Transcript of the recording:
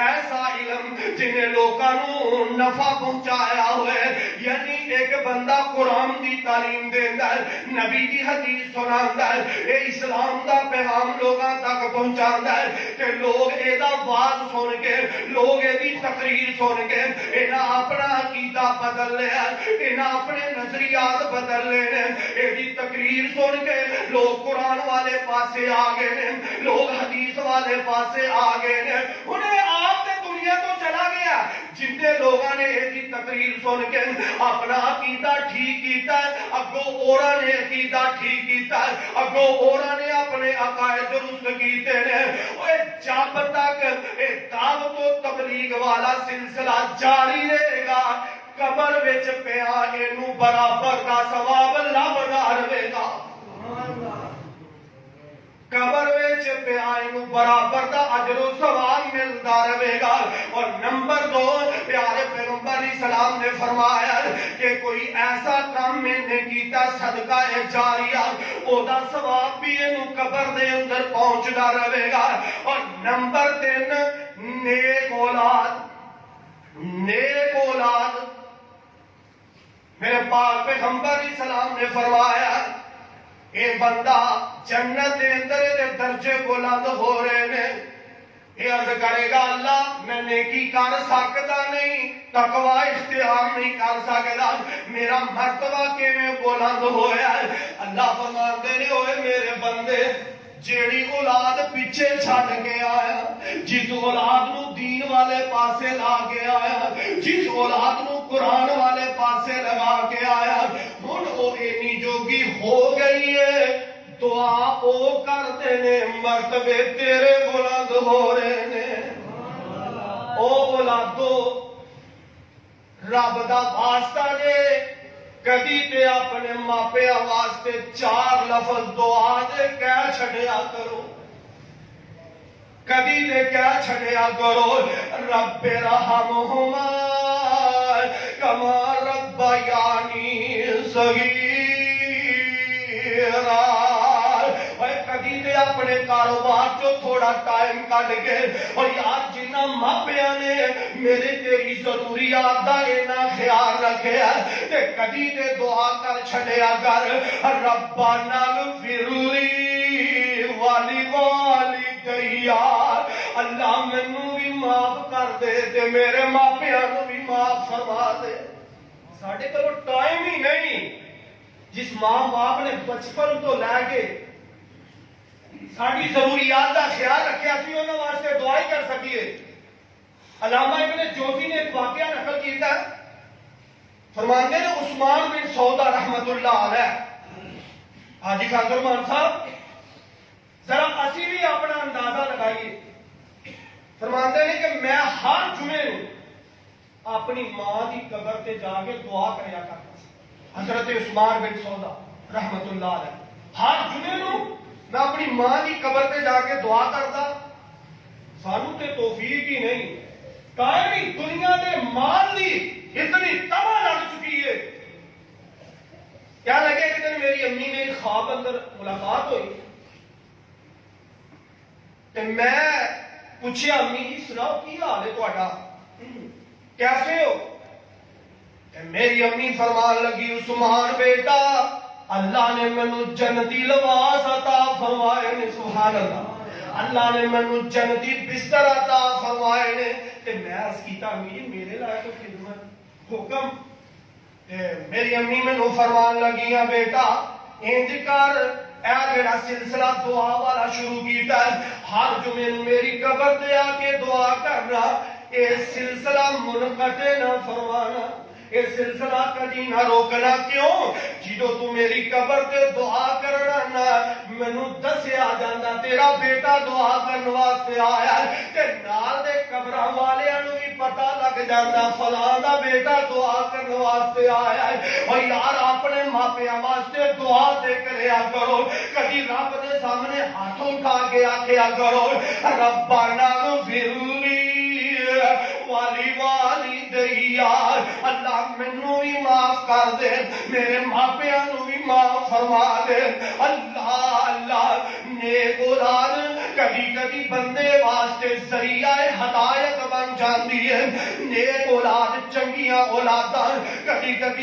ایسا علم جنہیں لوگوں نفع پہنچایا ہوئے، یعنی ایک بندہ قرآن دی تعلیم دینا ہے، نبی دی حدیث سنانا ہے، اے اسلام دا پیغام لوگاں تک پہنچانا ہے کہ لوگ ایدہ واز سن کے، لوگ ایدی تقریر سن کے انہاں اپنا عقیدہ بدل لے ہیں، انہاں اپنے نظریات بدل لے ہیں۔ ایدی تقریر سن کے لوگ قرآن والے پاسے آگئے ہیں، لوگ حدیث والے پاسے آگئے ہیں، انہیں آپ نے دنیا تو چلا گیا۔ جتنے لوگاں نے ایدی تقریر سن کے اپنا عقیدہ ٹھیک کیتا ہے، اگو اورا نے عقیدہ ٹھیک کیتا ہے، اگو اورا نے اپنے عقائد درست کیتے ہیں۔ جب تک دعوت و تبلیغ والا سلسلہ جاری رہے گا، قبر وچ پیا اینو برابر دا ثواب لبدا رہے گا، قبر وچ پیا اینو برابر دا اجر و ثواب ملدا رہے گا۔ اور نمبر 2، پیارے پیغمبر علیہ السلام نے فرمایا کہ کوئی ایسا کام میں نے کیتا صدقہ جاریہ، او دا ثواب بھی اینو قبر دے اندر پہنچدا رہے گا۔ اور نمبر 3، نیک اولاد۔ نیک اولاد، میرے پاک پیغمبر علیہ السلام نے فرمایا اے بندہ جنت دے اندر دے درجے بلند ہو رہے ہیں، یہ عرض کرے گا اللہ میں نیکی کر سکتا نہیں، تقوی اختیار نہیں کر سکتا، میرا مرتبہ کیویں بلند ہویا ہے؟ اللہ فرماتے نے ہوئے میرے بندے جیڑی اولاد پیچھے چھڑ کے آیا، جس اولاد نو دین والے پاسے لا کے آیا، جس اولاد نو قرآن والے پاسے لگا کے آیا، ہن او اینی جوگی ہو گئی ہے، دعا او کرتے نے مرتبے تیرے بلند ہو رہے نے۔ او اولادو رب دا واسطہ نے کدی تے اپنے ماپیا واسطے 4 لفظ دعا دے کہہ چھڑیا کرو، کدی دے کہہ چھڑیا کرو رب رحمہما کما ربیانی صغیرا۔ کدی دے اپنے کاروبار جو تھوڑا ٹائم کٹ گئے اور یار جنہ ماپیاں نے میرے تیری ضروریات دا اینا خیال رکھے ہے، تے کدی دے دعا کر چھڑیا کر ربنا اغفر لی والی والدیا، اللہ منو بھی معاف کر دے تے میرے ماپیاں نو بھی معاف فرما دے۔ ساڑھے کو ٹائم ہی نہیں، جس ماں باپ نے بچپن تو لے کے ساڑھی ضروریات دا خیال رکھیا سی انہوں واسطے دعائی کر سکیے۔ علامہ ابن جوزی نے ایک واقعہ نقل کیتا ہے، فرماتے ہیں عثمان بن سودا رحمت اللہ علیہ، حاجی خاصر مان صاحب ذرا اسی بھی اپنا اندازہ لگائیے، فرماتے ہیں کہ میں ہر جمعے اپنی ماں دی قبر تے جا کے دعا کریا کرتا، حضرت عثمان بن سودا رحمت اللہ علیہ ہر جمعے میں اپنی ماں دی قبر پہ جا کے دعا کرتا۔ سانو تے توفیق ہی نہیں، کائیں دنیا دے مال دی اتنی تباہ لگ چکی ہے۔ کیا لگے کہ دن میری امی میری خواب اندر ملاقات ہوئی تے میں پوچھیا امی جی سناؤ کی حال ہے تہاڈا، کیسے ہو؟ میری امی فرمان لگی عثمان بیٹا اللہ نے منو جنتی لباس عطا فرمائے نے، سبحان اللہ، اللہ نے منو جنتی بستر عطا فرمائے نے، تے میں عرض کیتا امی میرے لائے تو خدمت حکم۔ میری امی منو فرمان لگیاں بیٹا انج کر، اے جڑا سلسلہ دعا والا شروع کیتا ہے ہر جمعے میری قبر تے آ کے دعا کرنا، اے سلسلہ منقطع نہ فرمانا، اے سلسلہ کدی نہ روکنا۔ کیوں؟ جدو تو میری قبر تے دعا کرنا نا منو دسیا جاندا تیرا بیٹا دعا کرن واسطے آیا ہے، تے نال دے قبراں والیاں نو بھی پتہ لگ جاندا فلاں دا بیٹا دعا کرن واسطے آیا ہے۔ او یار اپنے ماپیاں واسطے دعا تے کریا کرو، کبھی رب دے سامنے ہاتھ اٹھا کے آکھیا کرو ربنا اغفر لی والی والدیا، اللہ منو بھی معاف کر دے میرے ماپیاں نو بھی معاف فرما دے۔ اللہ اللہ نیک اولاد کبھی کبھی بندے واسطے ذریعہ ہدایت بن بن جاندی ہے نیک اولاد چنگیاں اولاداں کبھی کبھی